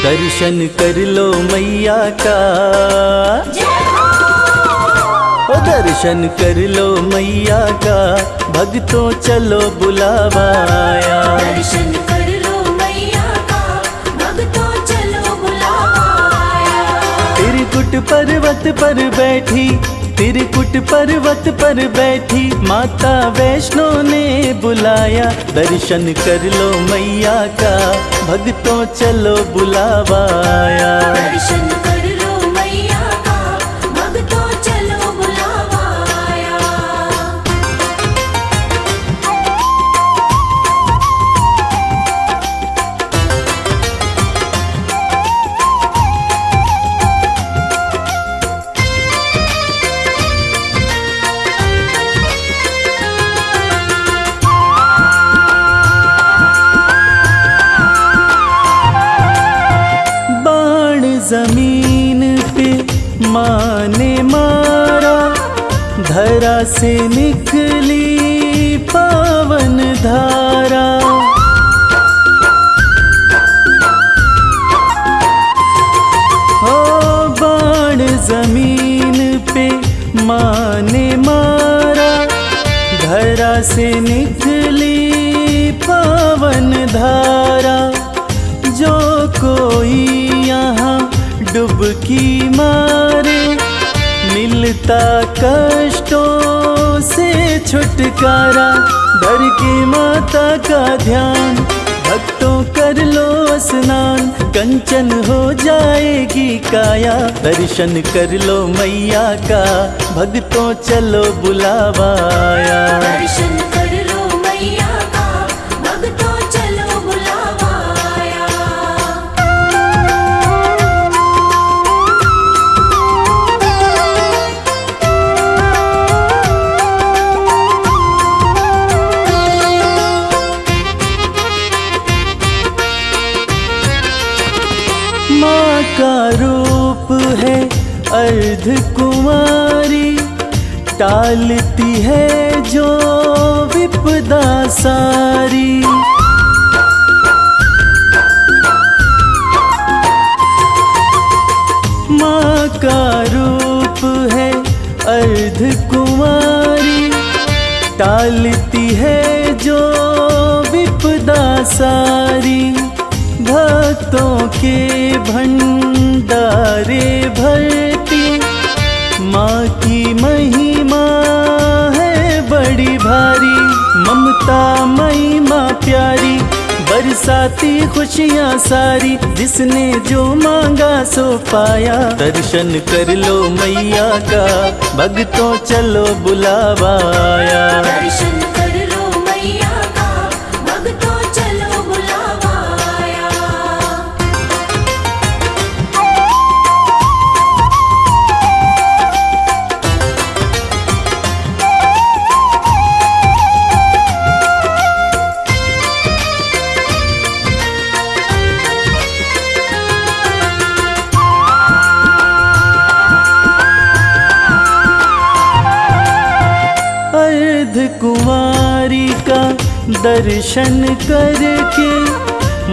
दर्शन कर लो मैया का, ओ दर्शन कर लो मैया का, भक्तों चलो बुलावा आया। दर्शन कर लो मैया का, भक्तों चलो बुलावा आया। त्रिकुट पर्वत पर बैठी, त्रिकुट पर्वत पर बैठी माता वैष्णो ने बुलाया। दर्शन कर लो मैया का, भक्तों चलो बुलावा आया। दर्शन कर लो मैया का, भक्तों चलो बुलावा आया। जमीन पे माँ ने मारा, धरा से निकली पावन धारा। ओ बाण जमीन पे माँ ने मारा, धरा से निकली पावन धारा। जो कोई यहाँ डुबकी मारे, मिलता कष्टों से छुटकारा। धर के माता का ध्यान, भक्तों कर लो स्नान, कंचन हो जाएगी काया। दर्शन कर लो मैया का, भक्तों चलो बुलावा आया। दर्शन कर लो मैया का, भक्तों चलो बुलावा आया। माँ का रूप है अर्ध कुमारी, टालती है जो विपदा सारी। माँ का रूप है अर्ध कुमारी, टालती है जो विपदा सारी। भक्तों के भंडारे भरती माँ की महिमा है बड़ी भारी। ममता मई माँ प्यारी, बरसाती खुशियाँ सारी। जिसने जो मांगा सो पाया। दर्शन कर लो मैया का, भक्तों चलो बुलावा आया। दर्शन कर लो मैया का, भक्तों चलो बुलावा आया। अर्ध कुंवारी का दर्शन करके,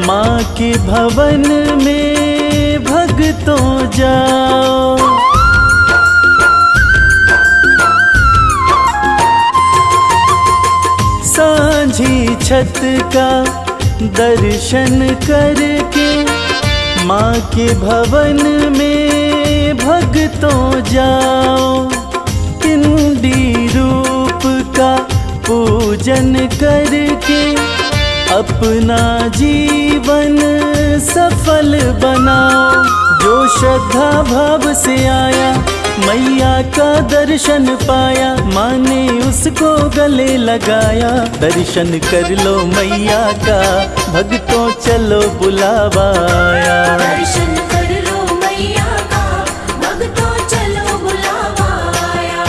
माँ के भवन में भक्तों जाओ। सांझी छत का दर्शन करके, माँ के भवन में भक्तों जाओ। पिंडी रूप का पूजन करके, अपना जीवन सफल बनाओ। जो श्रद्धा भाव से आया, मैया का दर्शन पाया। माँ ने उसको गले लगाया। दर्शन कर लो मैया का, भक्तों चलो बुलावा आया। दर्शन कर लो मैया का, भक्तों चलो बुलावा आया।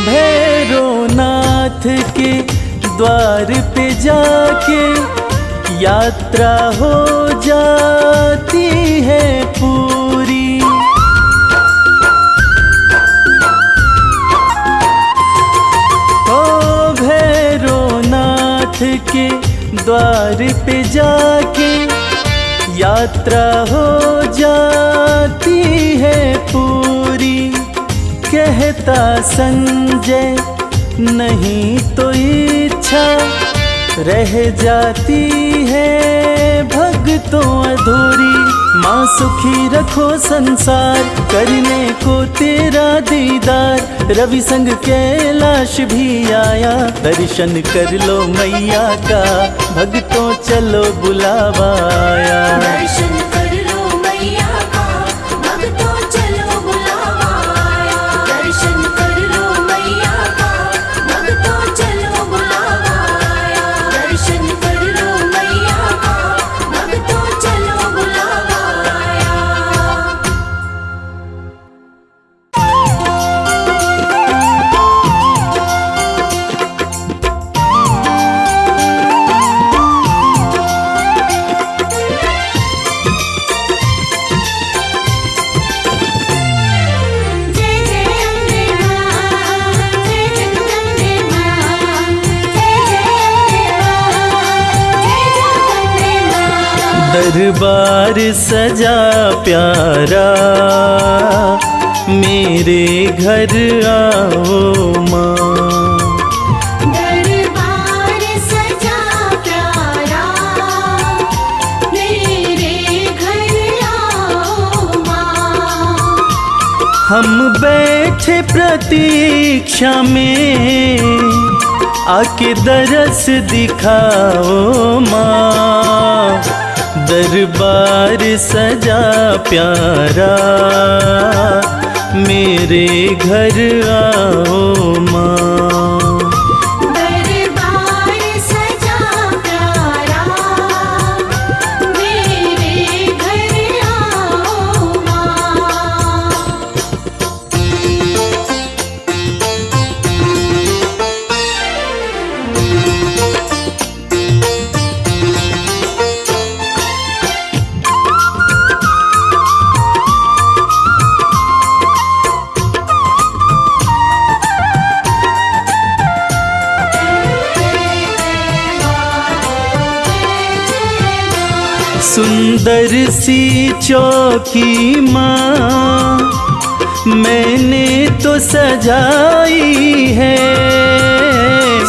भैरवनाथ के द्वार पे जाके यात्रा हो जाती है पूरी। ओ भैरवनाथ के द्वार पे जाके यात्रा हो जाती है पूरी। कहता संजय नहीं तो इच्छा रह जाती है भक्तों अधूरी। माँ सुखी रखो संसार करने को तेरा दीदार। रवि संग कैलाश भी आया दर्शन कर लो मैया का। भक्तों चलो बुलावा आया। दर्शन कर लो मैया का, भक्तों चलो बुलावा आया। दर्शन कर लो मैया का, भक्तों चलो बुलावा आया। दर्शन कर लो मैया का, भक्तों चलो बुलावा आया। जय जय अम्बे मां, जय जगदम्बे मां, जय जय अम्बे मां, जय जगदम्बे मां। दरबार सजा प्यारा मेरे घर आओ माँ। दरबार सजा प्यारा मेरे घर आओ मां। हम बैठे प्रतीक्षा में आके दरस दिखाओ माँ। दरबार सजा प्यारा मेरे घर आओ माँ। दरबार सजा प्यारा मेरे घर आओ मां। सुंदर सी चौकी माँ मैंने तो सजाई है।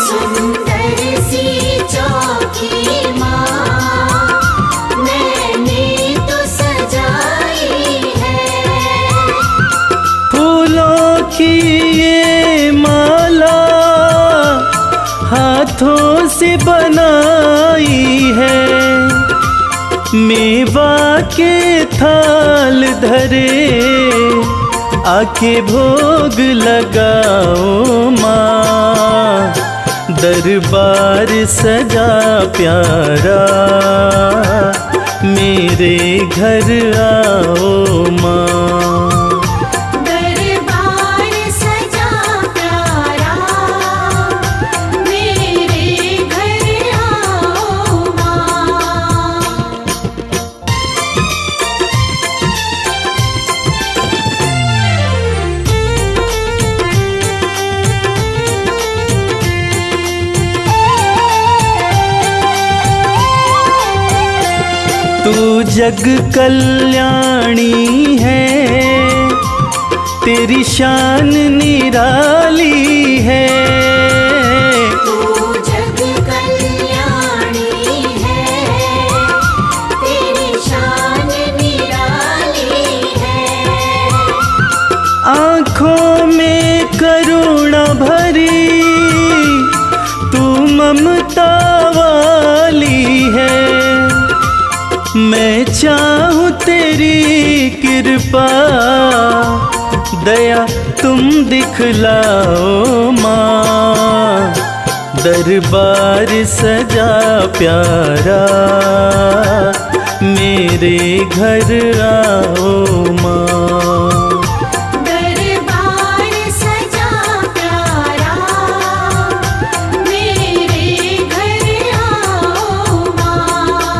सुंदर सी चौकी मां मैंने तो सजाई है। फूलों की ये माला हाथों से बनाई है। मेवा के थाल धरे आके भोग लगाओ माँ। दरबार सजा प्यारा मेरे घर आओ माँ। दरबार सजा प्यारा मेरे घर आओ मां। तू जग कल्याणी है तेरी शान निराली है। तू जग कल्याणी है तेरी शान निराली है। आँखों में करुणा भरी तू ममता वाली है। मैं चाहूँ तेरी कृपा दया तुम दिखलाओ माँ। दरबार सजा प्यारा मेरे घर आओ माँ। दरबार सजा प्यारा मेरे घर आओ मां।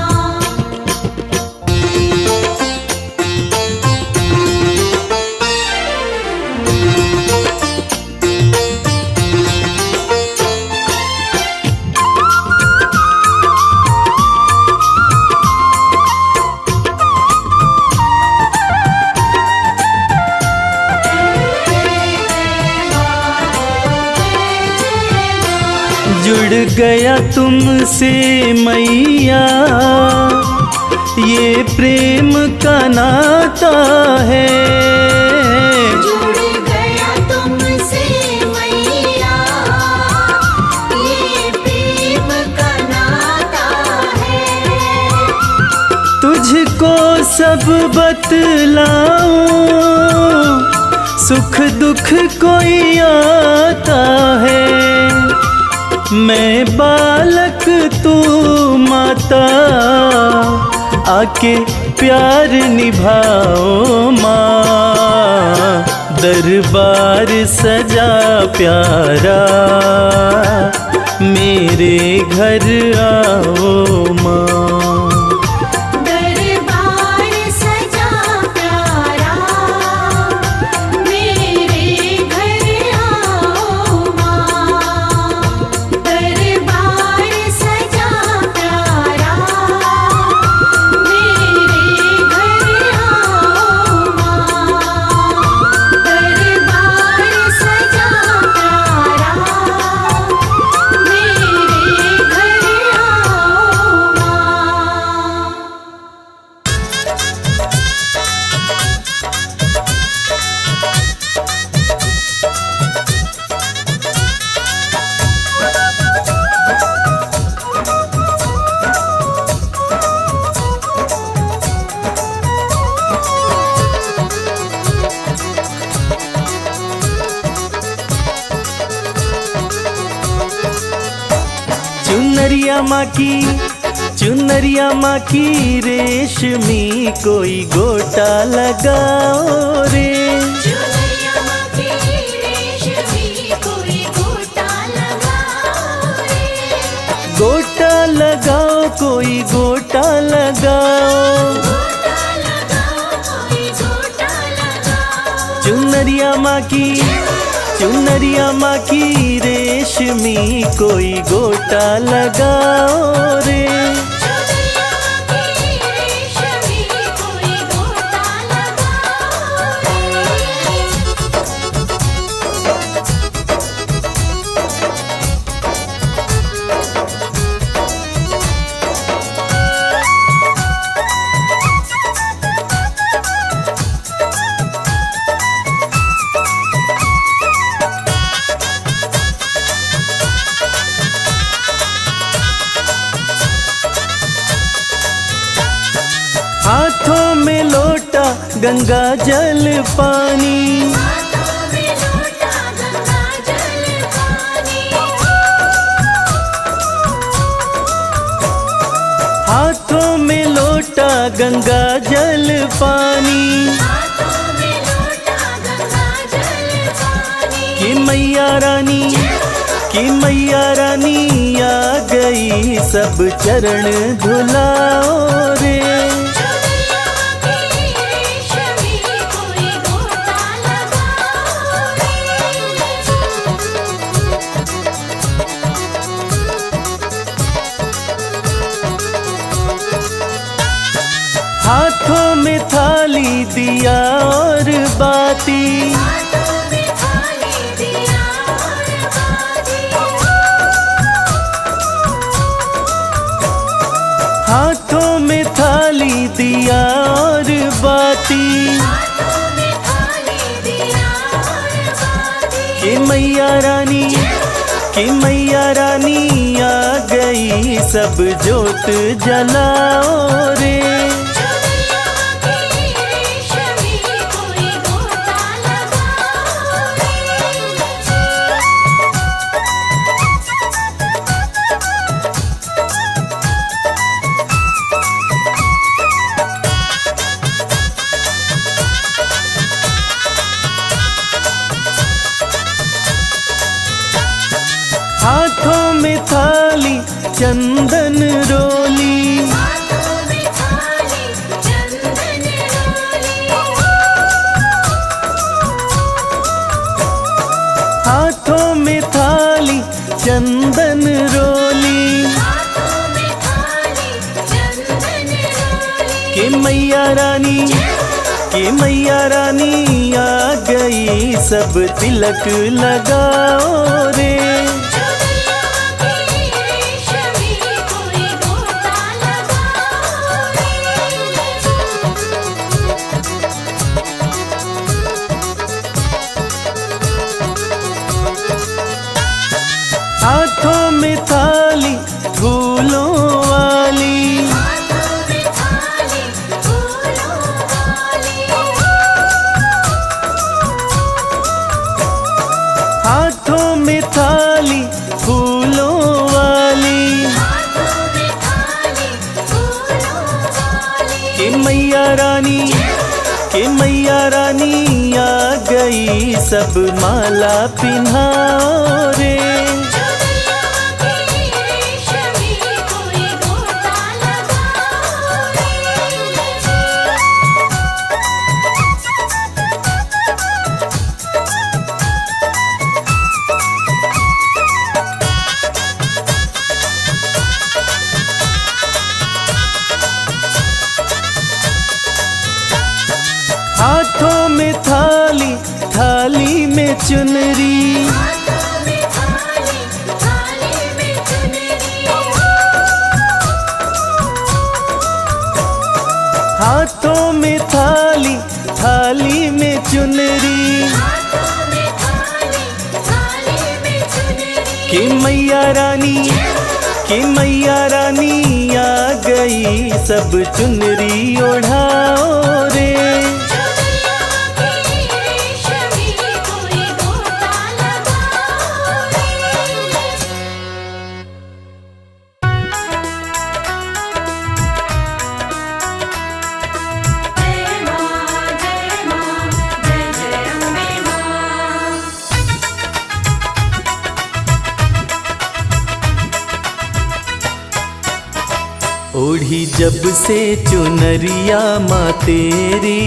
जुड़ गया तुमसे मैया, ये प्रेम का नाता है। जुड़ गया तुमसे मैया, ये प्रेम का नाता है। तुझको सब बतलाऊं, सुख दुख कोई आता है। मैं बालक तू माता, आके प्यार निभाओ माँ। दरबार सजा प्यारा, मेरे घर आओ माँ। दरबार सजा प्यारा, मेरे घर आओ माँ। दरबार सजा प्यारा, मेरे घर आओ माँ। दरबार सजा प्यारा, मेरे घर आओ माँ। चुनरिया माँ की, चुनरिया माँ की रेशमी कोई गोटा लगाओ रे। चुनरिया माँ की रेशमी कोई गोटा लगाओ रे। गोटा लगाओ कोई गोटा लगाओ। गोटा लगाओ कोई गोटा लगाओ। चुनरिया माँ की, चुनरिया माँ की रेशमी कोई गोटा लगाओ रे। चुनरिया माँ की रेशमी कोई गोटा लगाओ रे। हाथों में लोटा गंगा जल पानी, हाथों में लोटा गंगा जल पानी। हाथों में लोटा गंगा जल पानी। हाथों में लोटा गंगा जल पानी। कि मैया रानी, कि मैया रानी आ गई, सब चरण धुलाओ रे। चुनरिया माँ की रेशमी कोई गोटा लगाओ हाथों में थाली दिया और बाती, हाथों में थाली दिया और बाती। हाथों में थाली दिया और बाती। हाथों में थाली दिया और बाती। कि मैया रानी, कि मैया रानी आ गई, सब जोत जलाओ रे। चुनरिया माँ की रेशमी कोई गोटा लगाओ रे। हाथों में थाली चंदन रोली, हाथों में थाली चंदन रोली। हाथों में थाली चंदन रोली। हाथों में थाली चंदन रोली। कि मैया रानी, कि मैया रानी आ गई, सब तिलक लगाओ रे। चुनरिया माँ हाथों में थाली फूलों वाली, हाथों में थाली फूलों वाली, हाथों में थाली फूलों वाली, हाथों में थाली फूलों वाली। कि मैया रानी, कि मैया रानी आ गई, सब माला पिन्हाओ रे। चुनरिया की रेशमी कोई गोटा लगाओ रे। हाथों में थाली, थाली में चुनरी, हाथों में थाली, थाली में चुनरी, हाथों में थाली, थाली में चुनरी, हाथों में थाली, थाली में चुनरी। कि मैया रानी, कि मैया रानी आ गई, सब चुनरी ओढ़ाओ रे। चुनरिया की रेशमी कोई गोटा लगाओ रे। जय मां, जय मां, जय जय अम्बे मां। ओढ़ी जब से चुनरिया माँ तेरी,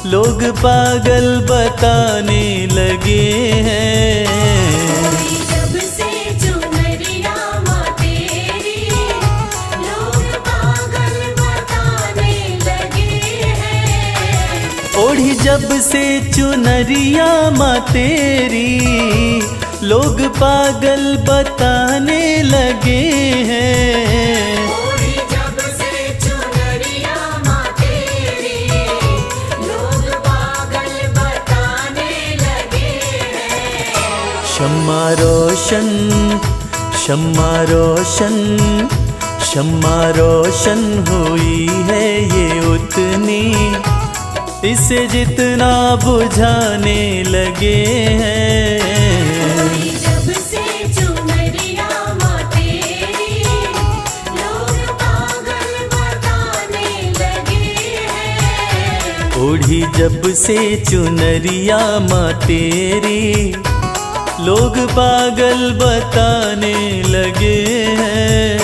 लोग पागल बताने लगे हैं। जब से चुनरिया माँ तेरी, लोग पागल बताने लगे हैं। ओढ़ी जब से चुनरिया माँ तेरी, लोग पागल बताने लगे हैं। ओढ़ी जब से चुनरिया माँ तेरी, लोग पागल बताने लगे हैं। शम्मा रोशन, शम्मा रोशन, शम्मा रोशन हुई है ये उतनी, इसे जितना बुझाने लगे हैं। जब से चुनरिया माँ तेरी, लोग पागल बताने लगे हैं। ओढ़ी जब से चुनरिया माँ तेरी, लोग पागल बताने लगे हैं।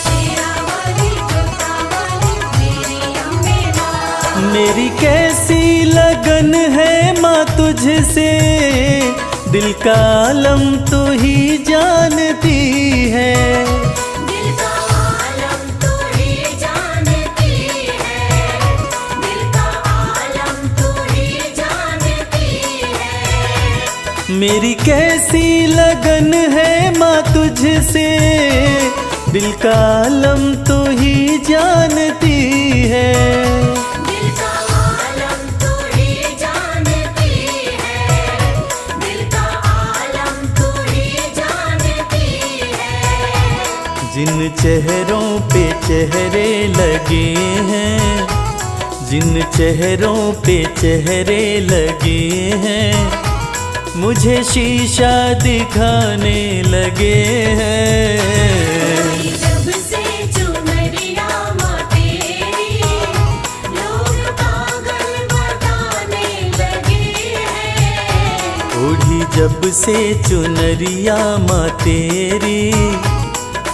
शेरा वाली, जोता वाली, मेरी अम्बे मां। मेरी कैसी लगन है माँ तुझसे, दिल का आलम तू ही जानती है। दिल का आलम तू ही जानती है, दिल का आलम तू ही जानती है। मेरी कैसी लगन है माँ तुझसे, दिल का आलम तू ही जानती है। दिल का आलम तू ही जानती है, दिल का आलम तू ही जानती है। जिन चेहरों पे चेहरे लगे हैं, जिन चेहरों पे चेहरे लगे हैं, मुझे शीशा दिखाने लगे हैं। जब से चुनरिया माँ तेरी, लोग पागल बताने लगे हैं। ओढ़ी जब से चुनरिया माँ तेरी,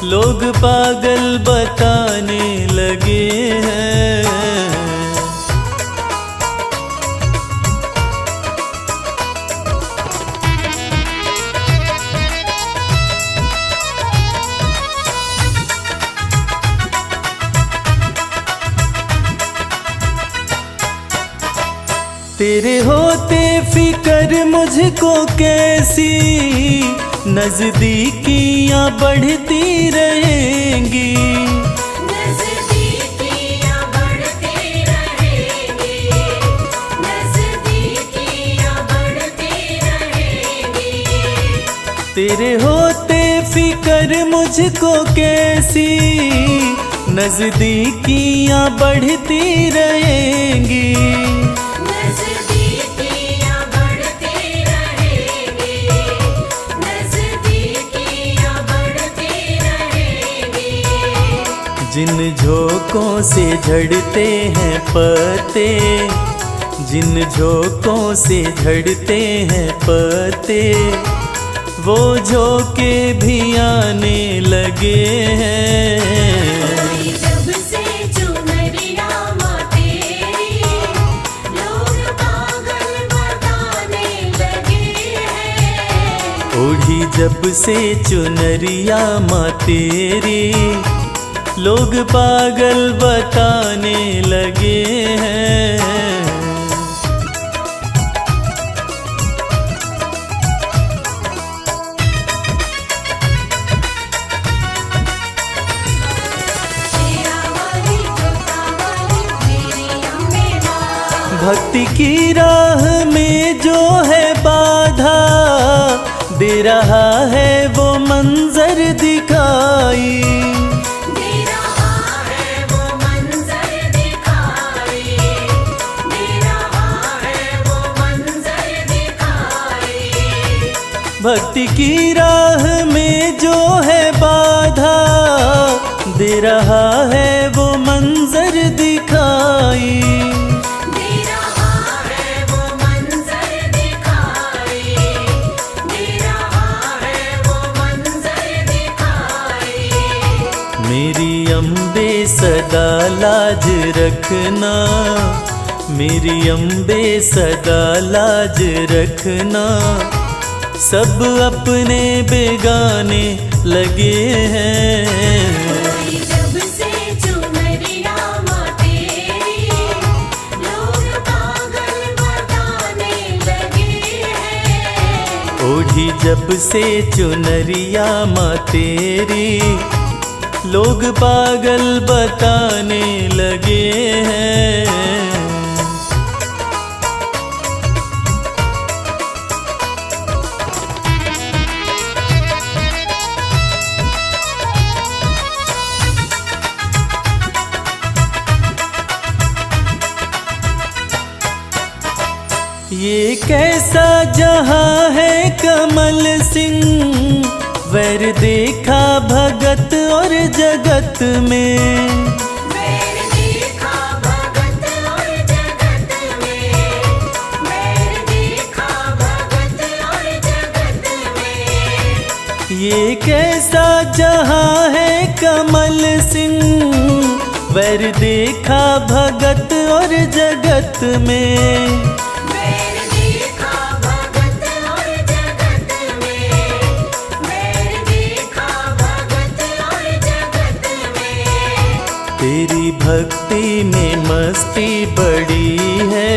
लोग पागल बताने लगे हैं। तेरे होते फिक्र मुझको कैसी, नजदीकियां बढ़ती रहेंगी। नजदीकियां तेरे होते फिकर मुझको कैसी, नजदीकियां बढ़ती रहेंगी। नजदीकियां बढ़ती रहेंगी, नजदीकियां बढ़ती रहेंगी। जिन झोंकों से झड़ते हैं पत्ते, जिन झोंकों से झड़ते हैं पत्ते, वो झोंके भी आने लगे हैं। जब से चुनरिया माँ तेरी, लोग पागल बताने लगे हैं। ओढ़ी जब से चुनरिया माँ तेरी, लोग पागल बताने लगे हैं। भक्ति की राह में जो है बाधा, दे रहा है वो मंजर दिखाई। दे रहा है वो मंजर दिखाई, दे रहा है वो मंजर दिखाई। भक्ति की राह में जो है बाधा, दे रहा है वो मंजर दिखाई। मेरी अम्बे सदा लाज रखना, मेरी अम्बे सदा लाज रखना, सब अपने बेगाने लगे हैं। जब से चुनरिया माँ तेरी, लोग पागल बताने लगे हैं। ओढ़ी जब से चुनरिया माँ तेरी, लोग पागल बताने लगे हैं। ये कैसा जहां है कमल सिंह, वैर देखा भगत और जगत में। वैर देखा भगत और जगत में, वैर देखा भगत और जगत में। ये कैसा जहां है कमल सिंह, वैर देखा भगत और जगत में। तेरी भक्ति में मस्ती बड़ी है,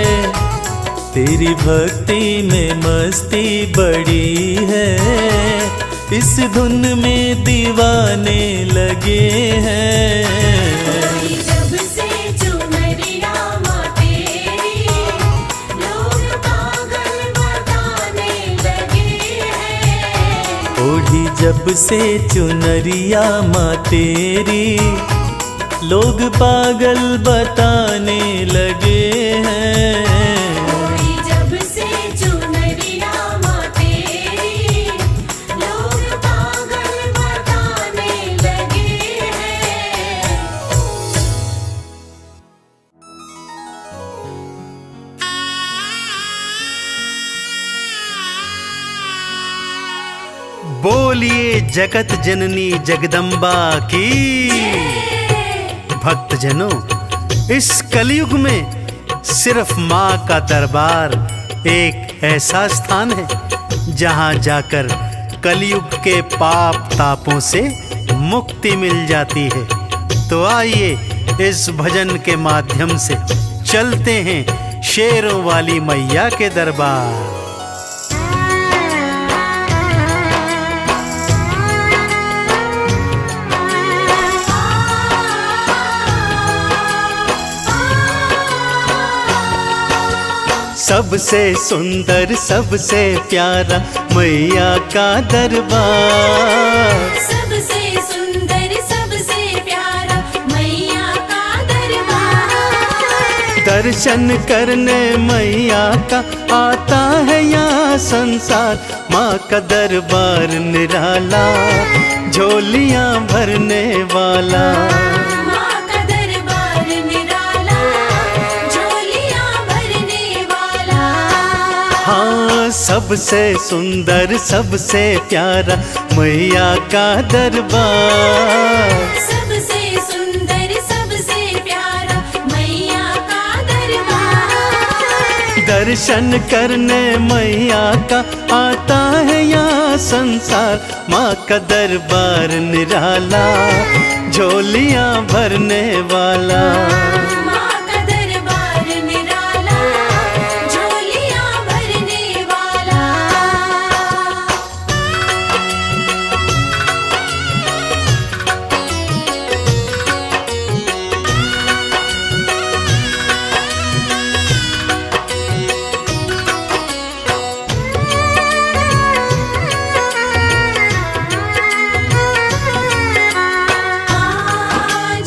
तेरी भक्ति में मस्ती बड़ी है, इस धुन में दीवाने लगे हैं। जब से चुनरिया माँ तेरी, लोग पागल बताने लगे हैं। ओढ़ी जब से चुनरिया माँ तेरी, लोग पागल बताने लगे हैं। जब से चुनरिया माँ तेरी, लोग पागल बताने लगे हैं। बोलिए जगत जननी जगदम्बा की। भक्तजनों, इस कलयुग में सिर्फ माँ का दरबार एक ऐसा स्थान है जहाँ जाकर कलयुग के पाप तापों से मुक्ति मिल जाती है। तो आइए इस भजन के माध्यम से चलते हैं शेरों वाली मैया के दरबार। सबसे सुंदर सबसे प्यारा मैया का दरबार। सबसे सुंदर सबसे प्यारा मैया का दरबार। दर्शन करने मैया का आता है यहाँ संसार। माँ का दरबार निराला झोलियाँ भरने वाला। माँ का दरबार निराला झोलियाँ भरने वाला। हाँ, सबसे सुंदर सबसे प्यारा मैया का दरबार। सबसे सुंदर सबसे प्यारा मैया का दरबार। दर्शन करने मैया का आता है यहाँ संसार। माँ का दरबार निराला झोलियाँ भरने वाला। माँ का दरबार निराला झोलियाँ भरने वाला।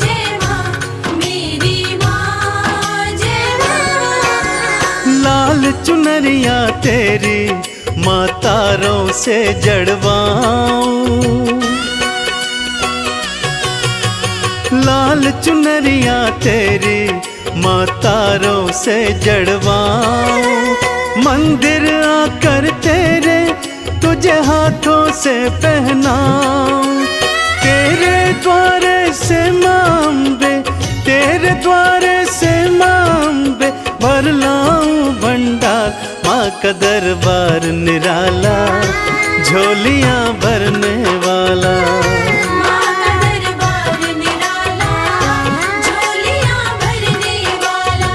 जय माँ मेरी माँ जय माँ। लाल चुनरिया तेरी माँ तारों से जड़वाऊं। लाल चुनरिया तेरी माँ तारों से जड़वाऊं। मंदिर आकर तेरे तुझे हाथों से पहनाऊं। तेरे द्वारे से मांबे तेरे द्वारे से मांबे भर लाऊं भंडार। माँ का दरबार निराला झोलियाँ भरने वाला। माँ का दरबार निराला झोलियाँ भरने वाला।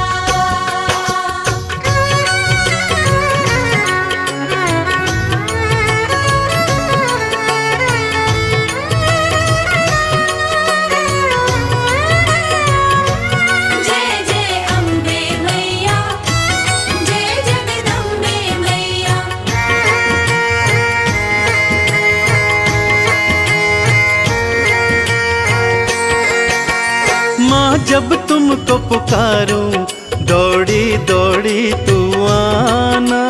जय जय अम्बे मैया जय जगदम्बे मैया। माँ जब तुमको पुकारूं दौड़ी दौड़ी तू आना।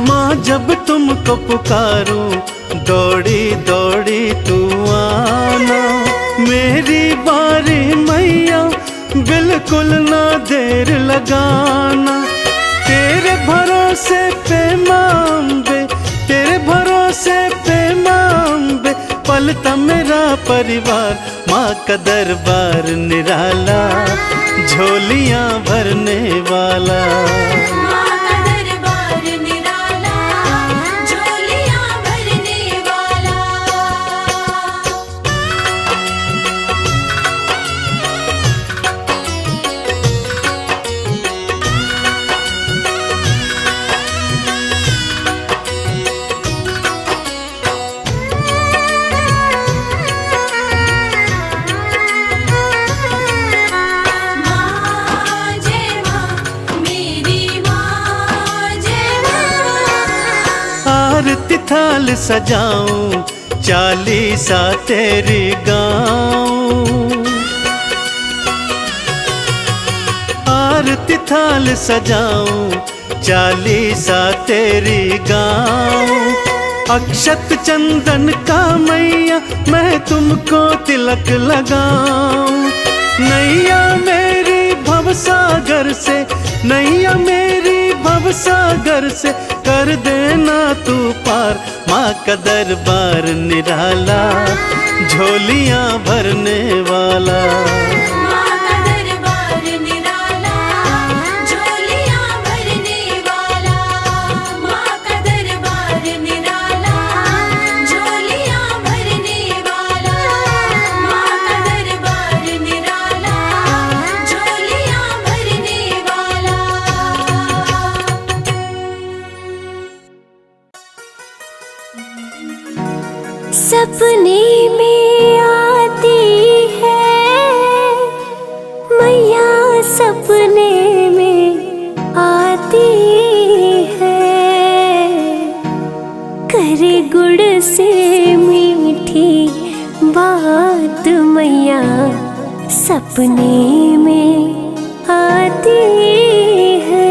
माँ जब तुमको पुकारूं दौड़ी दौड़ी तू आना। मेरी बारी मैया बिल्कुल ना देर लगाना। तेरे भरोसे पे मांबे तेरे भरोसे पे मांबे पलता मेरा परिवार। माँ का दरबार निराला झोलियाँ भरने वाला। माँ का दरबार निराला झोलियाँ भरने वाला। माँ जय माँ मेरी माँ जय माँ। आरती थाल सजाऊं चालीसा तेरी गाऊं। आरती थाल सजाऊं चालीसा तेरी गाऊं। अक्षत चंदन का मैया मैं तुमको तिलक लगाऊं। नैया मेरी भवसागर से नैया मेरी भवसागर से कर देना तू पार। माँ का दरबार निराला झोलियाँ भरने वाला। माँ का दरबार निराला झोलियाँ भरने वाला। माँ का दरबार निराला झोलियाँ भरने वाला। माँ का दरबार निराला झोलियाँ भरने वाला। सपने में आती है से मीठी बात मैया सपने में आती है।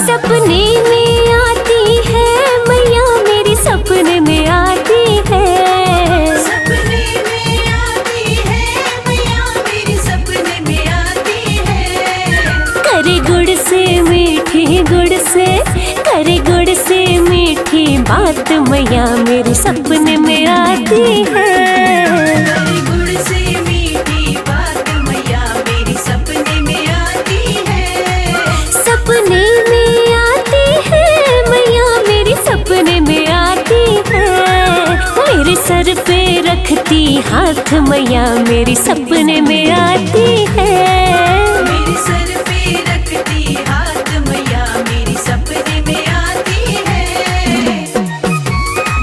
सपने में आती है मैया मेरी सपने में आती है। सपने में आती है मैया मेरी सपने में आती है। करे गुड़ से मीठी गुड़ से करे गुड़ से मीठी बात मैया मेरे सपने में आती है। करे गुड़ से मीठी बात मैया मेरी सपने में आती है। सपने में आती है मैया मेरी सपने में आती है। मेरे सर पे रखती हाथ मैया मेरी सपने में आती है। मेरे सर पे रखती हाथ मैया मेरी सपने में आती है।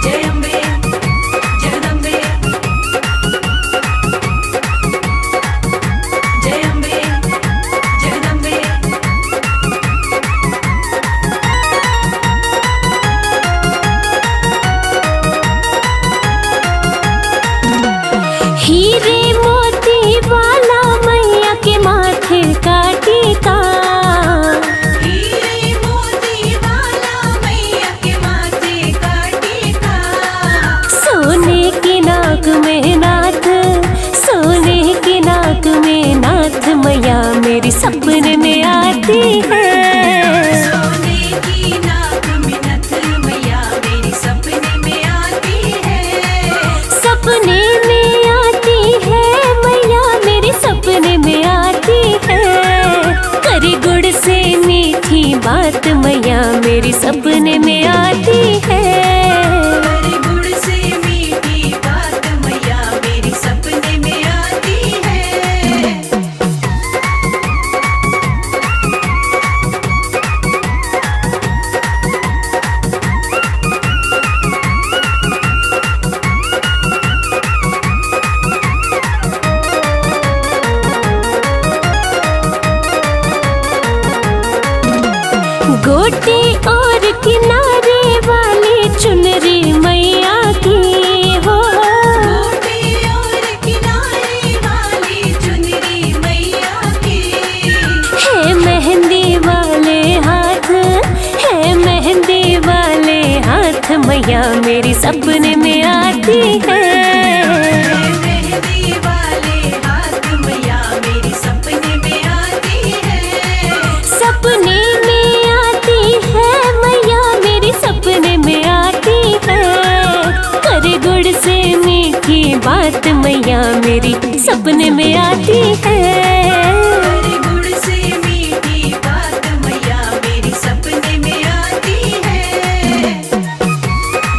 जय अम्बे जगदम्बे जय अम्बे जगदम्बे। हीरे मोती वाला मैया के माथे का टीका। हीरे मोती वाला मैया के माथे का टीका। सोने की नाक में नाथ सोने की नाक में नाथ मैया मेरी सपने में आती है। सोने की नाक में नथ मैया मेरी सपने में आती है। सपने में आती है मैया मेरे सपने में आती है। करे गुड़ से मीठी बात मैया मेरी सपने में आती है। करे गुड़ से मीठी बात मैया मेरी सपने में आती है। गोटे और किनारे वाली चुनरी मैया की हो। गोटे और किनारे वाली चुनरी मैया की। है मेहंदी वाले हाथ है मेहंदी वाले हाथ मैया मेरी सपने में आती है। मेहंदी वाले हाथ मैया मेरी सपने में आती है। सपने में आती है मैया मेरी सपने में आती है। करे गुड़ से मीठी बात मैया मेरी सपने में आती है। करे गुड़ से मीठी बात मैया मेरी सपने में आती है।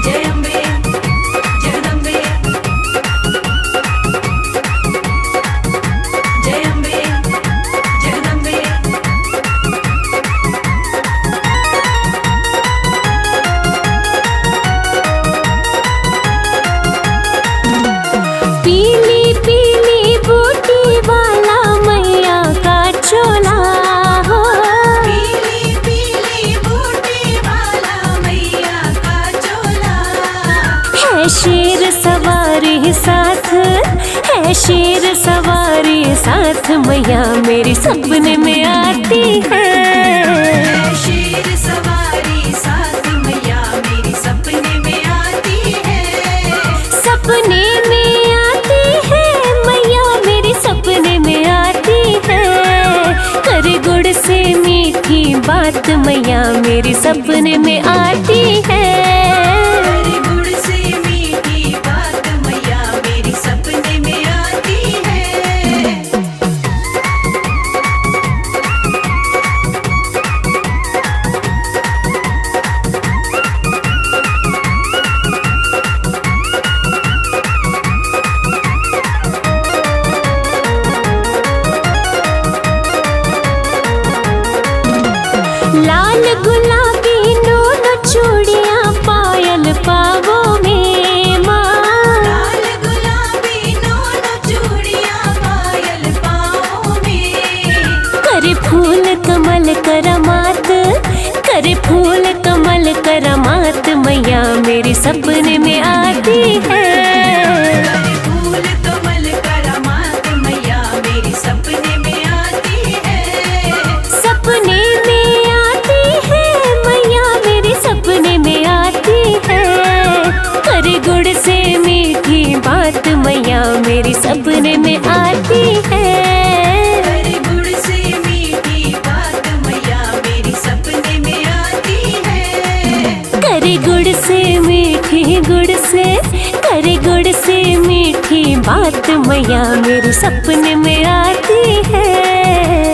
जय अम्बे जगदम्बे जय अम्बे जगदम्बे। पीली पीली बूटी वाला मैया का चोला हो। पीली पीली बूटी वाला मैया का चोला। है शेर सवारी साथ है शेर सवारी साथ मैया मेरी सपने में आती है। शेर सवारी साथ मैया मेरी सपने में आती है। सपने में आती है मैया मेरी सपने में आती है। करे गुड़ से मीठी बात मैया मेरी सपने में आती है। करे गुड़ से मीठी बात मैया मेरी सपने में आती है। लाल गुलाबी दोनों चूड़ियां पायल पावों में माँ। कमल करामात, करे फूल कमल करामात, मैया मेरे सपने में आती है। फूल कमल करामात, मैया मेरे सपने में आती है। सपने में आती है मैया मेरे सपने में आती है। करे गुड़ से मीठी बात, मैया मेरे सपने में आती है। करे गुड़ से मीठी बात, मैया मेरे सपने में आती है। करे गुड़ से मीठी करे गुड़ से मीठी बात, मैया मेरे सपने में आती है।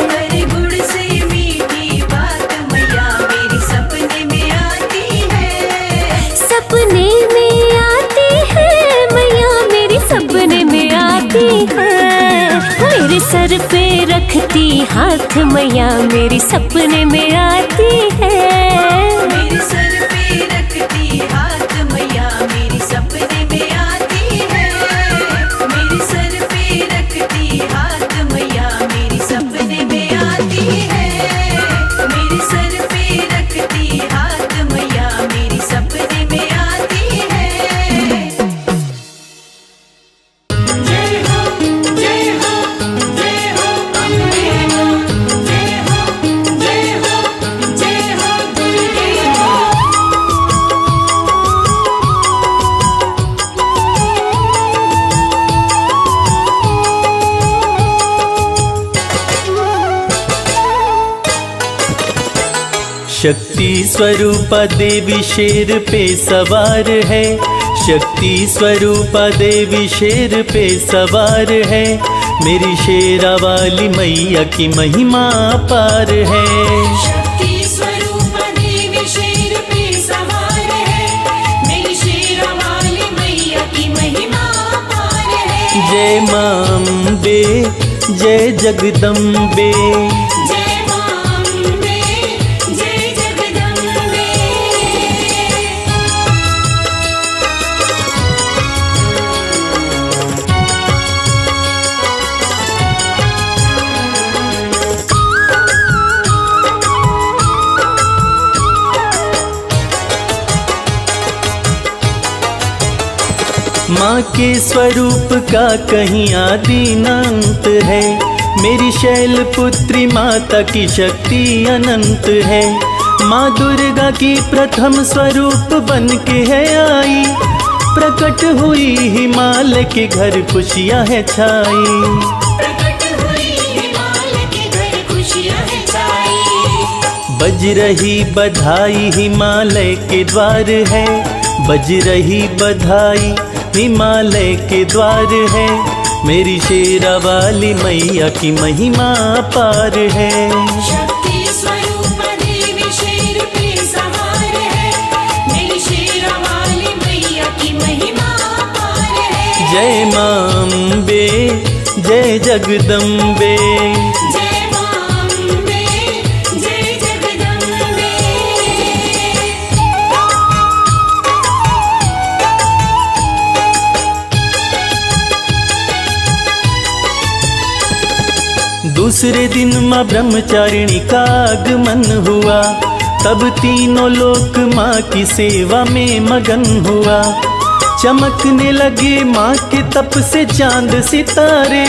करे गुड़ से मीठी बात, मैया मेरे सपने में आती है। सपने में आती है मैया मेरे सपने में आती है। मेरे सर पे रखती हाथ, मैया मेरे सपने में आती है। मेरे सर पे रखती हाथ, मैया मेरे सपने में आती है। मेरे सर पे रखती हाथ, मैया मेरे सपने में आती है। मेरे सर पे रखती हाथ, मैया मेरे सपने में आती है। जय हो जय हो जय हो अम्बे मां, जय हो जय हो जय हो दुर्गे मां। शक्ति स्वरूपा देवी शेर पे सवार है, शक्ति स्वरूपा देवी शेर पे सवार है। मेरी शेरा वाली मैया की महिमा अपार है। शक्ति स्वरूप देवी शेर पे सवार है, मेरी शेरा वाली मैया की महिमा अपार है। जय मां अम्बे जय जगदम्बे, जय मां अम्बे, जय जगदम्बे। माँ के स्वरूप का कहीं आदि न अंत है। मेरी शैल पुत्री माता की शक्ति अनंत है। माँ दुर्गा की प्रथम स्वरूप बन के है आई, प्रकट हुई हिमालय के घर खुशियाँ है छाई। प्रकट हुई हिमालय के घर खुशियां है छाई। बज रही बधाई हिमालय के द्वार है, बज रही बधाई हिमालय के द्वार है। मेरी शेरा वाली मैया की महिमा अपार है। शक्ति स्वरूप देवी शेर पे सवार है, मेरी शेरा वाली मैया की महिमा अपार है। जय मां अम्बे जय जगदम्बे, जय मां अम्बे, जय जगदम्बे। दूसरे दिन माँ ब्रह्मचारिणी का आगमन हुआ, तब तीनों लोक माँ की सेवा में मगन हुआ। चमकने लगे माँ के तप से चांद सितारे,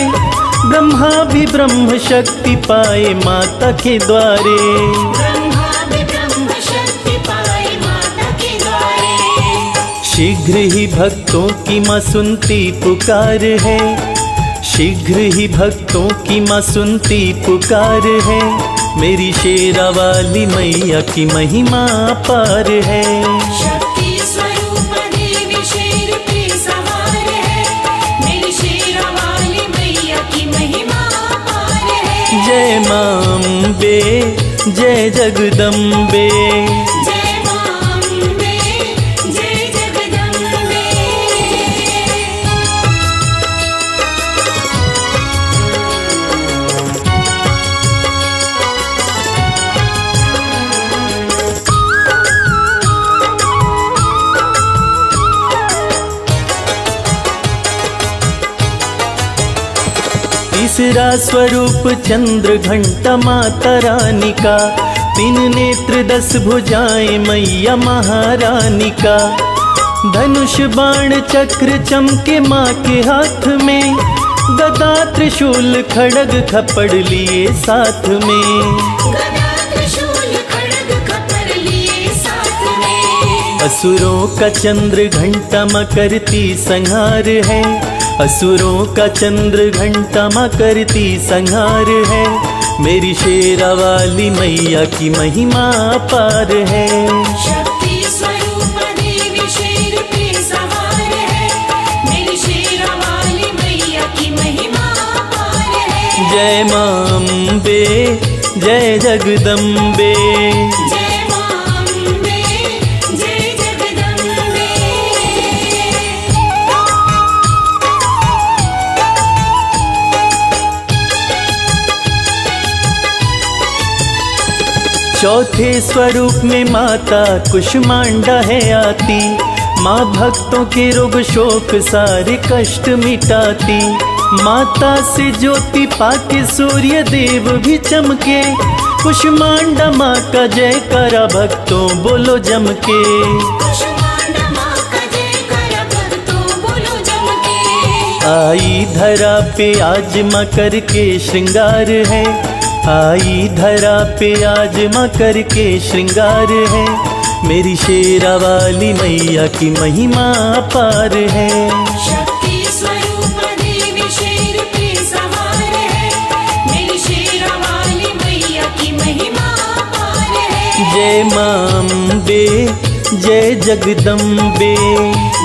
ब्रह्मा भी ब्रह्म शक्ति पाए माता के द्वारे। ब्रह्मा भी ब्रह्म शक्ति पाए माता के द्वारे। शीघ्र ही भक्तों की माँ सुनती पुकार है, शीघ्र ही भक्तों की माँ सुनती पुकार है। मेरी शेरा वाली मैया की महिमा अपार है। शक्ति स्वरूप देवी शेर पे सवार है, मेरी शेरा वाली मैया की महिमा अपार है। जय मां अम्बे जय जगदम्बे, जय मां अम्बे, जय जगदम्बे। तीसरा स्वरूप चंद्र घंटा माता रानी का, 3 नेत्र 10 भुजाएं मैया महारानी का। धनुष बाण चक्र चमके माँ के हाथ में, गदा त्रिशूल खड़ग खपड़ लिए साथ में। गदा त्रिशूल खड्ग खपर लिए साथ में। असुरों का चंद्र घंटा माँ करती संहार है, असुरों का चंद्र घंटा माँ करती संहार है। मेरी शेरा वाली मैया की महिमा अपार है। शक्ति स्वरूप देवी शेर पे सवार है, मेरी शेरा वाली मैया की महिमा अपार है। जय मां अम्बे, जय जगदम्बे। जय मां अम्बे, जय जगदम्बे। चौथे स्वरूप में माता कुष्मांडा है आती, माँ भक्तों के रोग शोक सारे कष्ट मिटाती। माता से ज्योति पाके सूर्य देव भी चमके, कुष्मांडा माँ का जयकारा भक्तों बोलो जम के। कुष्मांडा माँ का जयकारा भक्तों बोलो जम के। आई धरा पे आज माँ करके श्रृंगार है, आई धरा पे आज माँ करके श्रृंगार है। मेरी शेरा वाली मैया की महिमा अपार है। शक्ति स्वरूप देवी शेर पे सवार है, मेरी शेरा वाली मैया की महिमा अपार है। जय मां अम्बे, जय जगदम्बे।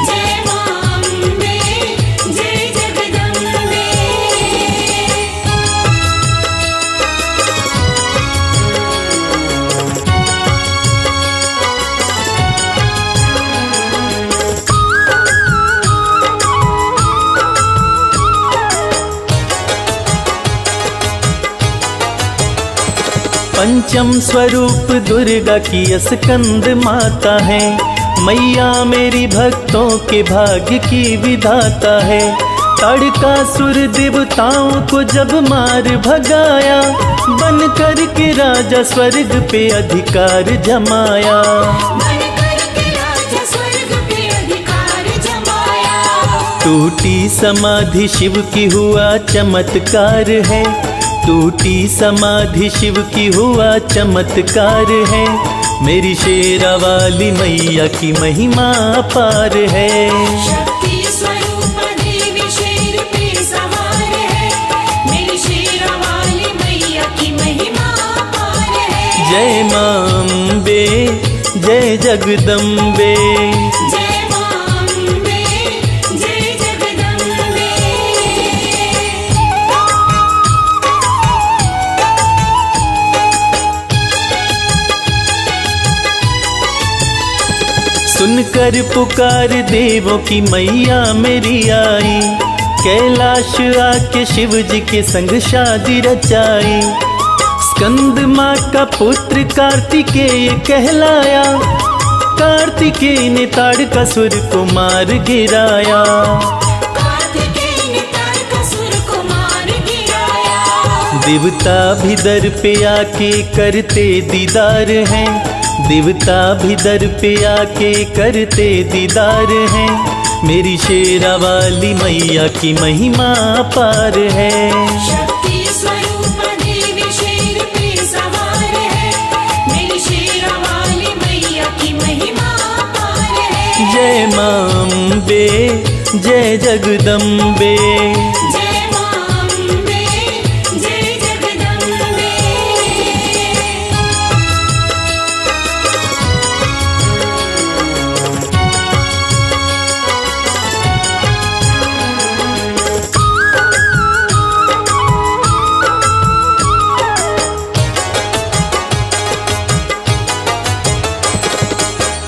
जय मां अम्बे, जय जगदम्बे। पंचम स्वरूप दुर्गा की स्कंद माता है, मैया मेरी भक्तों के भाग्य की विधाता है। ताड़कासुर देवताओं को जब मार भगाया, बन कर के राजा स्वर्ग पे अधिकार जमाया। बनकर के राजा स्वर्ग पे अधिकार जमाया। टूटी समाधि शिव की हुआ चमत्कार है, टूटी समाधि शिव की हुआ चमत्कार है। मेरी शेरा वाली मैया की महिमा अपार है। शक्ति स्वरूप देवी शेर पे सवार है, मेरी शेरा वाली मैया की महिमा अपार है। जय मां अम्बे, जय जगदम्बे। जय मां अम्बे, जय जगदम्बे। सुनकर पुकार देवों की मैया मेरी आई, कैलाश आके शिव जी के संग शादी रचाई। स्कंद माँ का पुत्र कार्तिकेय कहलाया, कार्तिकेय ने ताड़कासुर को मार गिराया। कार्तिकेय ने ताड़कासुर को मार गिराया। देवता भी दर पे आके करते दीदार हैं, देवता भी दर पे आके करते दीदार हैं। मेरी शेरा वाली मैया की महिमा अपार है। शक्ति स्वरूप देवी शेर पे सवार है, मेरी शेरा वाली मैया की महिमा अपार है। जय मां अम्बे, जय जगदम्बे। जय मां अम्बे, जय जगदम्बे।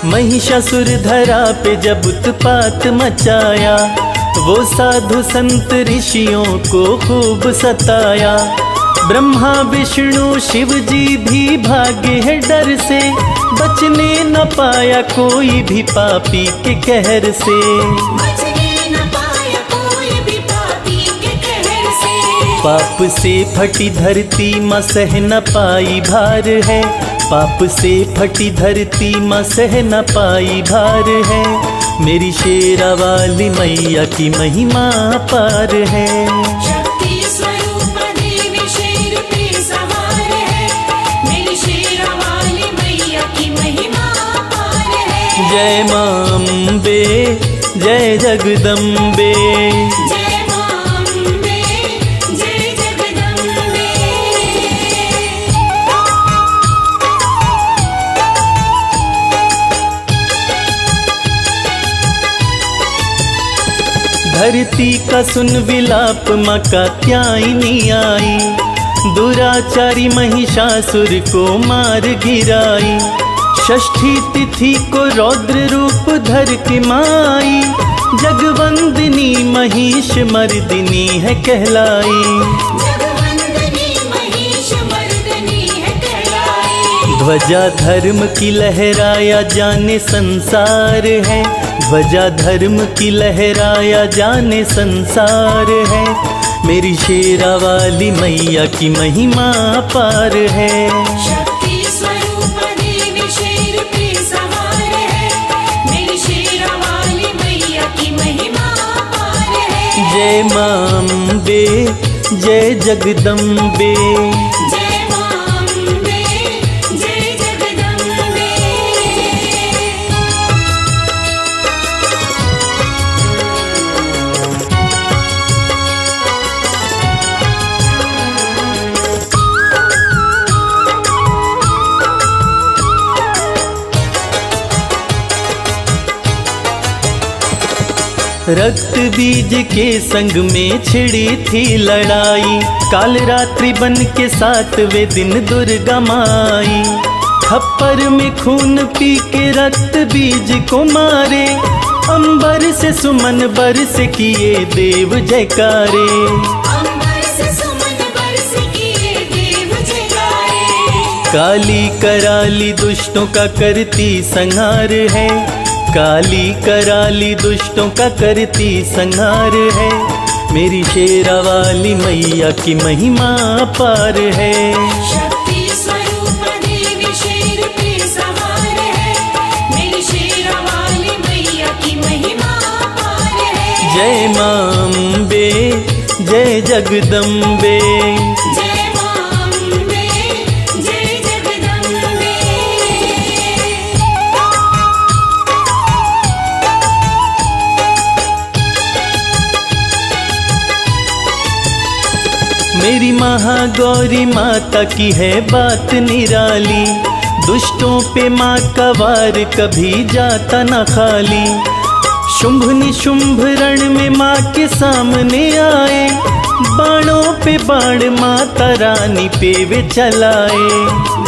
महिषासुर धरा पे जब उत्पात मचाया, वो साधु संत ऋषियों को खूब सताया। ब्रह्मा विष्णु शिव जी भी भागे हैं डर से, बचने न पाया कोई भी पापी के कहर से। बचने न पाया कोई भी पापी के कहर से। पाप से फटी धरती माँ सह न पाई भार है, पाप से फटी धरती माँ सह न पाई भार है। मेरी शेरा वाली मैया की महिमा पार है। शक्ति स्वरूप देवी शेर पे सवार है, मेरी शेरा वाली मैया की महिमा पार है। जय मां अम्बे, जय जगदम्बे। जय मां अम्बे, जय जगदम्बे। धरती का सुन विलाप माँ कात्यायनी आई, दुराचारी महिषासुर को मार गिराई। षष्ठी तिथि को रौद्र रूप धर के माई, जगवंदिनी महिष मर्दिनी है कहलाई। जगवंदिनी महिष मर्दिनी है कहलाई। ध्वजा धर्म की लहराया जाने संसार है, ध्वजा धर्म की लहराया जाने संसार है। मेरी शेरा वाली मैया की महिमा पार है। शक्ति स्वरूप देवी शेर पे सवार है, मेरी शेरा वाली मैया की महिमा पार है। जय मां अम्बे, जय जगदम्बे। जय मां अम्बे, जय जगदम्बे। रक्त बीज के संग में छिड़ी थी लड़ाई, काल रात्रि बन के 7वें दिन दुर्गा माई। खप्पर में खून पी के रक्त बीज को मारे, अंबर से सुमन बरस किए देव जयकारे। अंबर से सुमन बरस किए देव जयकारे। काली कराली दुष्टों का करती संहार है, काली कराली दुष्टों का करती संहार है। मेरी शेरा वाली मैया की महिमा पार है। शक्ति स्वरूप देवी शेर पे सवार है, मेरी शेरा वाली मैया की महिमा पार है। जय मां अम्बे, जय जगदम्बे। जय मां अम्बे, जय जगदम्बे। मेरी महागौरी माता की है बात निराली, दुष्टों पे माँ का वार कभी जाता न खाली। शुंभ निशुंभ रण में माँ के सामने आए, बाणों पे बाण माता रानी पे वे चलाए।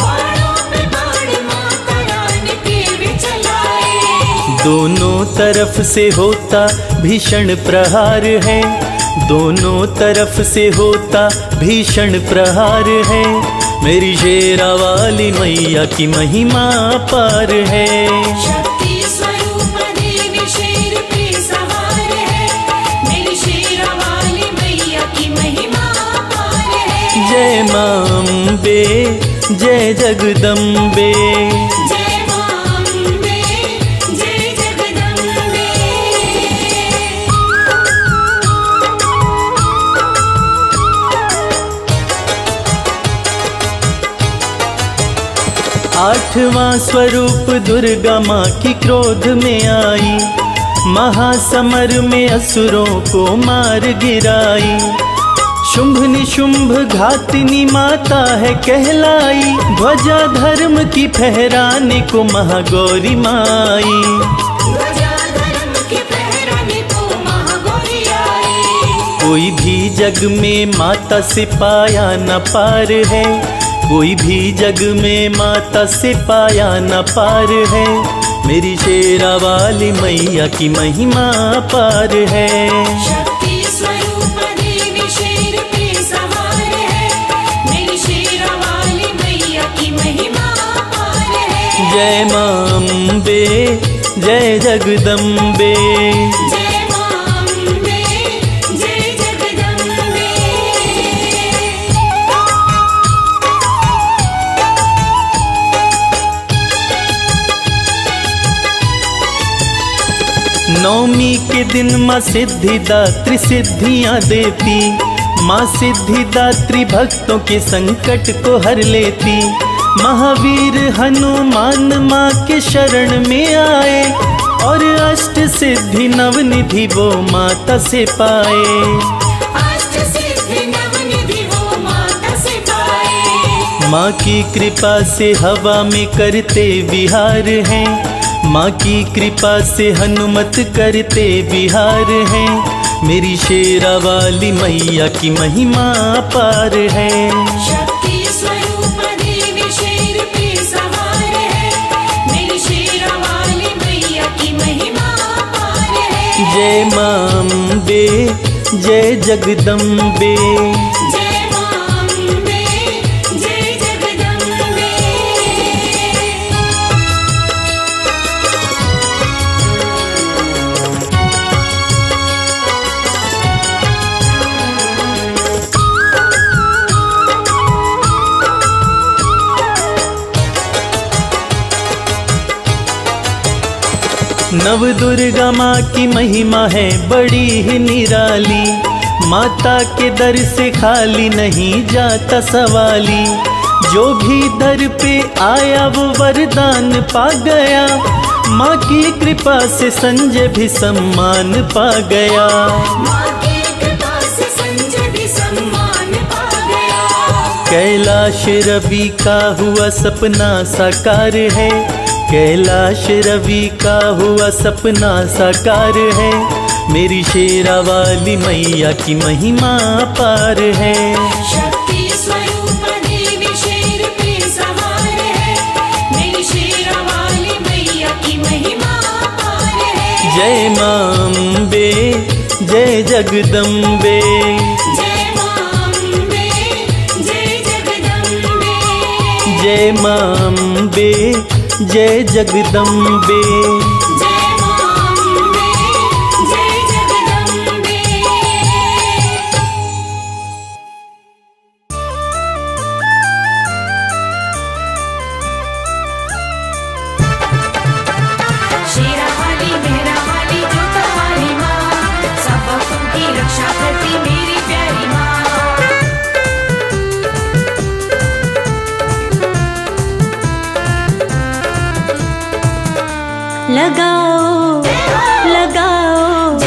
बाणों पे बाण माता रानी पे वे चलाए। दोनों तरफ से होता भीषण प्रहार है, दोनों तरफ से होता भीषण प्रहार है। मेरी शेरा वाली मैया की महिमा पार है। शक्ति स्वरूप देवी शेर पे सवार है, मेरी शेरा वाली मैया की महिमा पार है। जय मां अम्बे, जय जगदम्बे। जय मां अम्बे, जय जगदम्बे। 8वां स्वरूप दुर्गा माँ की क्रोध में आई, महासमर में असुरों को मार गिराई। शुंभ निशुंभ घातिनी माता है कहलाई, ध्वजा धर्म की फहराने को महागौरी माई। ध्वजा धर्म के फहराने को महागौरी आई। कोई भी जग में माता से पाया न पार है, कोई भी जग में माता से पाया न पार है। मेरी शेरा वाली मैया की महिमा पार है। शक्ति स्वरूप देवी शेर पे सवार है, मेरी शेरा वाली मैया की महिमा पार है। जय मां अम्बे, जय जगदम्बे। जय मां अम्बे, जय जगदम्बे। नवमी के दिन माँ सिद्धिदात्री सिद्धियाँ देती, माँ सिद्धिदात्री भक्तों के संकट को हर लेती। महावीर हनुमान माँ के शरण में आए और अष्ट सिद्धि नवनिधि वो माता से पाए। अष्ट सिद्धि नवनिधि वो माता से पाए। माँ की कृपा से हवा में करते विहार हैं, माँ की कृपा से हनुमत करते विहार हैं। मेरी शेरा वाली मैया की महिमा अपार है। शक्ति स्वरूप देवी शेर पे सवार है, मेरी शेरा वाली मैया की महिमा अपार है। जय माँ अम्बे जय जगदम्बे, जय माँ अम्बे जय जगदम्बे। नव दुर्गा माँ की महिमा है बड़ी ही निराली। माता के दर से खाली नहीं जाता सवाली। जो भी दर पे आया वो वरदान पा गया, माँ की कृपा से संजय भी सम्मान पा गया। माँ की कृपा से संजय भी सम्मान पा गया। कैलाश रवि का हुआ सपना साकार है, कैलाश रवि का हुआ सपना साकार है। मेरी शेरा वाली मैया की महिमा अपार है। शक्ति स्वरूप देवी शेर पे सवार है, मेरी शेरा वाली मैया की महिमा अपार है। जय माँ अम्बे जय जगदम्बे, जय माँ अम्बे जय जगदम्बे। जय माँ अम्बे जय जगदम्बे। जय माँ अम्बे जय जगदम्बे। शेरा वाली मेहरा वाली जोता वाली माँ, सब भक्तों की रक्षा करती मेरी प्यारी माँ। लगाओ लगाओ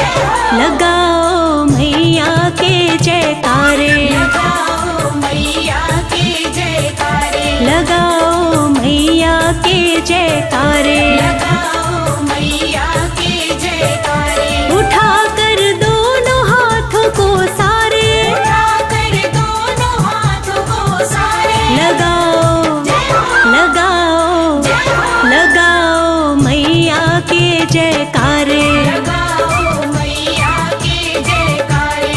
लगाओ मैया के जयकारे, लगाओ मैया के जयकारे, लगाओ मैया के जयकारे। लगाओ मैया के जयकारे। उठा कर दोनों हाथों को सारे, उठाकर दोनों हाथों को सारे। लगाओ लगाओ लगाओ मैया के जयकारे। लगाओ मैया के जयकारे।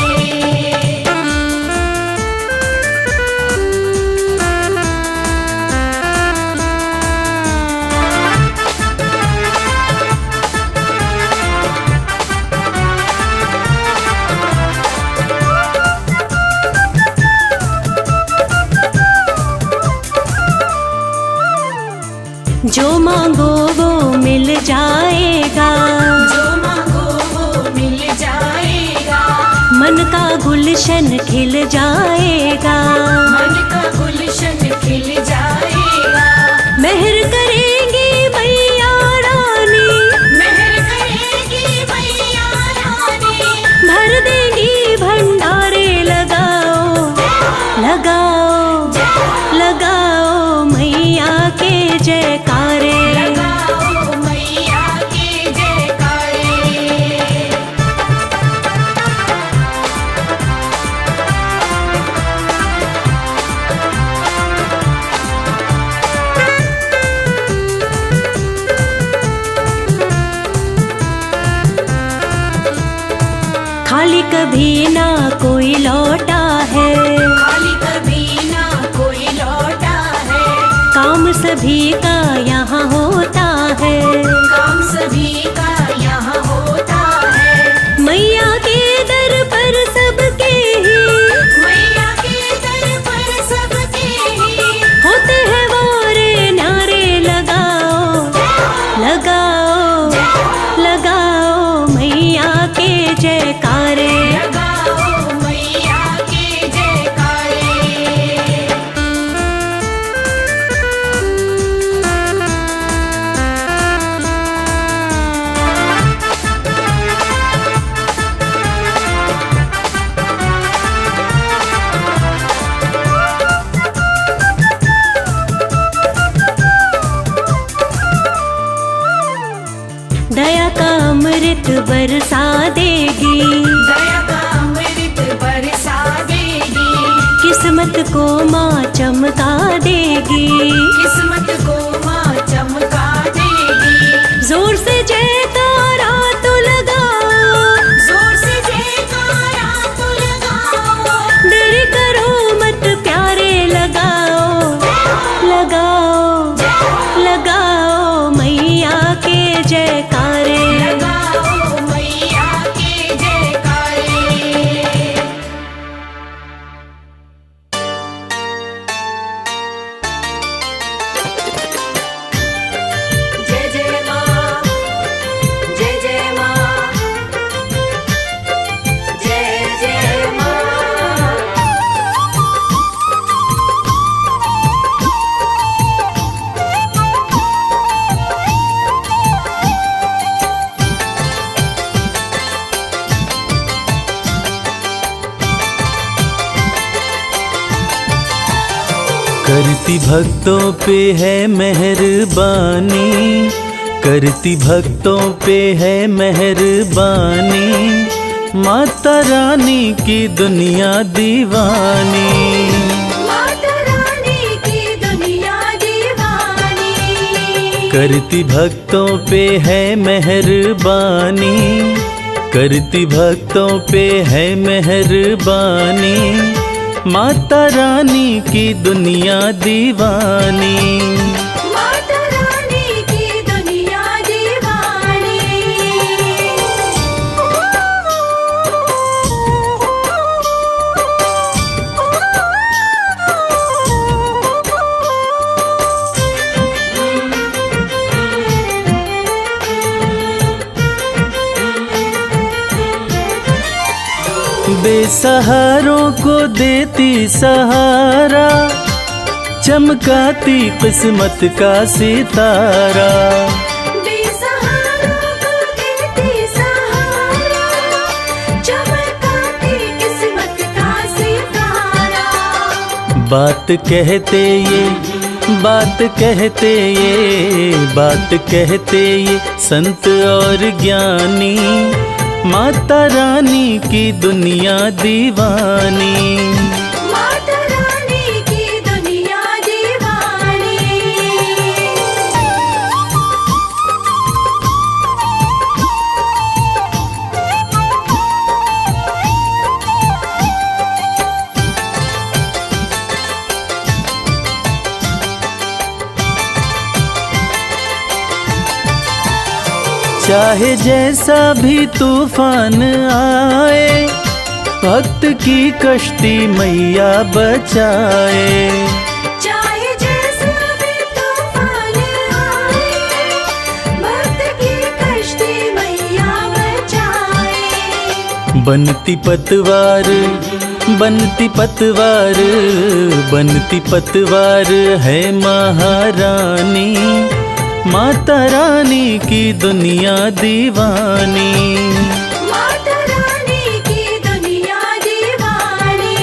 जो मांगो वो मिल जाएगा, जो मांगो वो मिल जाएगा। मन का गुलशन खिल जाएगा, मन का गुलशन खिल जाएगा। मेहर करेंगी मैया रानी, मेहर करेगी मैया रानी। भर देंगी भंडारे। लगाओ लगाओ लगाओ मैया के जयकारे। लगाओ मैया के जयकारे। खाली कभी ना कोई लौटा है, खाली कभी ना कोई लौटा है। काम सभी का यहाँ होता है, काम सभी का यहाँ होता है। मैया के दर पर सबके ही, मैया के दर पर सबके ही होते हैं वारे नारे। लगाओ लगाओ लगाओ बरसा देगी, दया का अमृत बरसा देगी, किस्मत को माँ चमका देगी, किस्मत को माँ चमका देगी। जोर से जयकारा तो लगाओ, जोर से जयकारा तो लगाओ, देरी करो मत प्यारे, लगाओ लगाओ लगाओ मैया के जयकारे। लगाओ मैया के जयकारे। जय जय माँ, जय जय माँ, जय जय माँ। करती भक्तों पे है मेहरबानी, करती भक्तों पे है मेहरबानी, माता रानी की दुनिया दीवानी। माता रानी की दुनिया दीवानी। करती भक्तों पे है मेहरबानी, करती भक्तों पे है मेहरबानी, माता रानी की दुनिया दीवानी। माता रानी की दुनिया दीवानी। बेसहारों को देती सहारा, चमकाती किस्मत का सितारा। बेसहारों को देती सहारा, चमकाती किस्मत का सितारा। बात कहते ये, बात कहते ये, बात कहते ये संत और ज्ञानी, माता रानी की दुनिया दीवानी। माता रानी की दुनिया दीवानी। चाहे जैसा भी तूफान आए, भक्त की कश्ती मैया बचाए। चाहे जैसा भी तूफान आए, भक्त की कश्ती मैया बचाए। बनती पतवार, बनती पतवार, बनती पतवार है महारानी, माता रानी की दुनिया दीवानी। माता रानी की दुनिया दीवानी।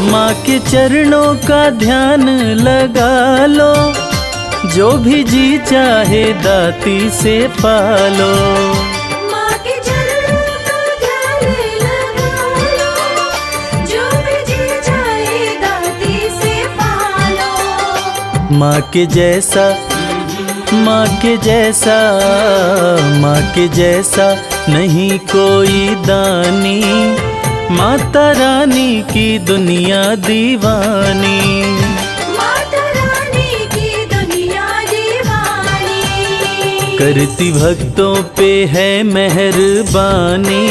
माँ के चरणों का ध्यान लगा लो, जो भी जी चाहे दाती से पालो। माँ के चरणों का ध्यान लगा लो, जो भी जी चाहे दाती से पालो। माँ के जैसा, माँ के जैसा, माँ के जैसा नहीं कोई दानी, माता रानी की दुनिया दीवानी। माता रानी की दुनिया दीवानी। करती भक्तों पे है मेहरबानी,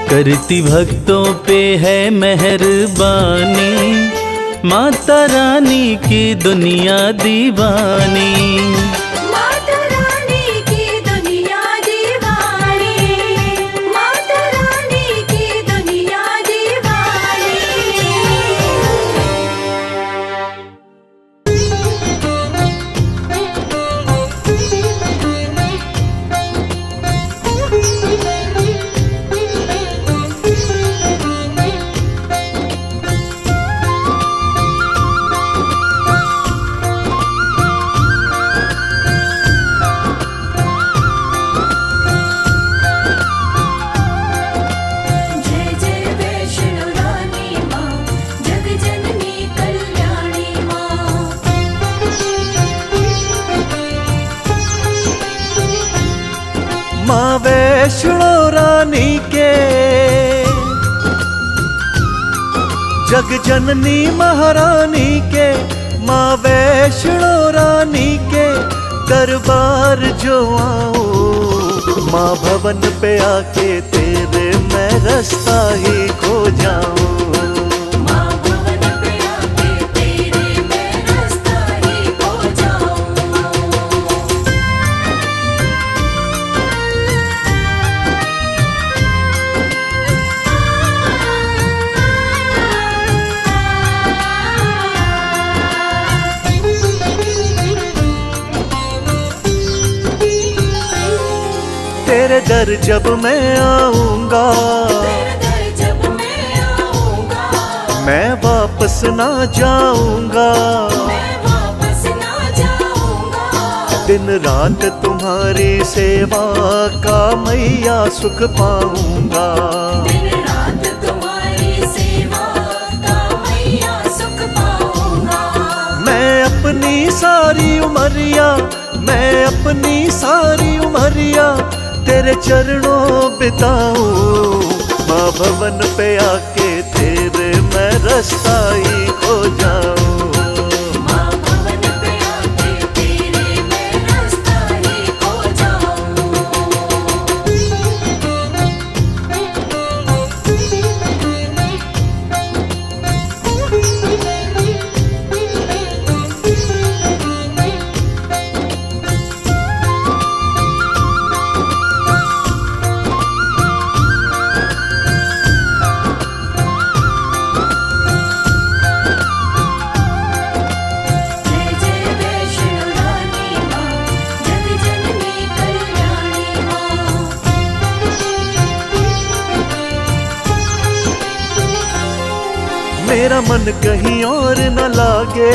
करती भक्तों पे है मेहरबानी, माता रानी की दुनिया दीवानी। माता रानी की दुनिया दीवानी। माता रानी की दुनिया दीवानी। जग जननी महारानी के, माँ वैष्णो रानी के दरबार जो आऊं, माँ भवन पे आके तेरे मैं रास्ता ही खो जाऊं। माँ भवन पे आके तेरे मैं रास्ता ही खो जाऊं। तेरे दर जब मैं आऊंगा, तेरे दर जब मैं आऊंगा, मैं वापस ना जाऊंगा। मैं वापस ना जाऊंगा। दिन रात तुम्हारी सेवा का मैया सुख पाऊंगा। दिन रात तुम्हारी सेवा का मैया सुख पाऊंगा। मैं अपनी सारी उमरिया, मैं अपनी सारी उमरिया तेरे चरणों बिताऊं। माँ भवन पे आके तेरे मैं रास्ता ही खो जाऊं। माँ भवन पे आके तेरे मैं रास्ता ही खो जाऊं। जय जय वैष्णो रानी माँ, जग जननी कल्याणी माँ। मेरा मन कहीं और न लागे,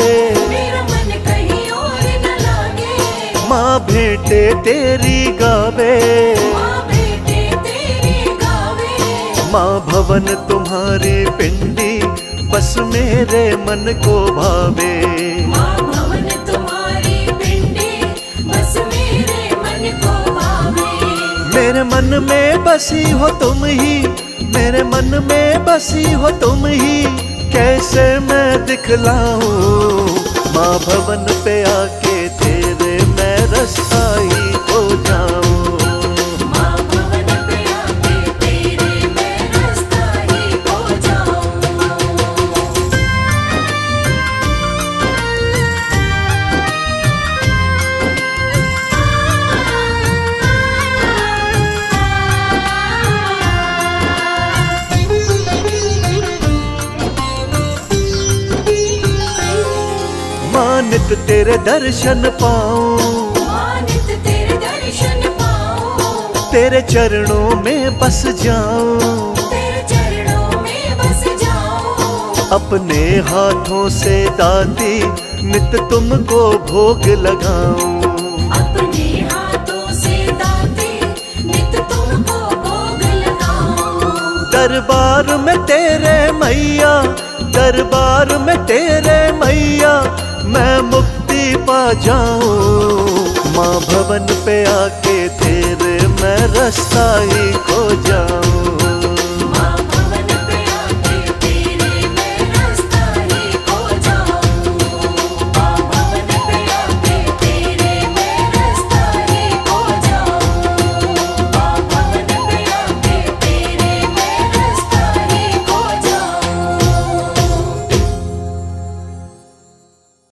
मेरा मन कहीं और न लागे। माँ भेंटे तेरी गावे। माँ बेटे तेरी गावे। माँ भवन तुम्हारी पिंडी बस मेरे मन को भावे। माँ भवन तुम्हारी पिंडी बस मेरे मन को भावे। मेरे मन में बसी हो तुम ही, मेरे मन में बसी हो तुम ही, कैसे मैं दिखलाऊं। माँ भवन पे आके तेरे मैं रास्ता ही खो जाऊं। माँ भवन पे आके तेरे मैं रास्ता ही खो जाऊं। माँ नित तेरे दर्शन पाऊं, माँ नित तेरे दर्शन पाऊं। तेरे चरणों में बस जाऊं। तेरे चरणों में बस जाऊं। अपने हाथों से दाती नित तुमको भोग लगाऊं। अपने हाथों से दाते नित तुमको भोग लगाऊं। दरबार में तेरे मैया, दरबार में तेरे मैया मैं मुक्ति पा जाऊं। माँ भवन पे आके तेरे मैं रास्ता ही खो जाऊं।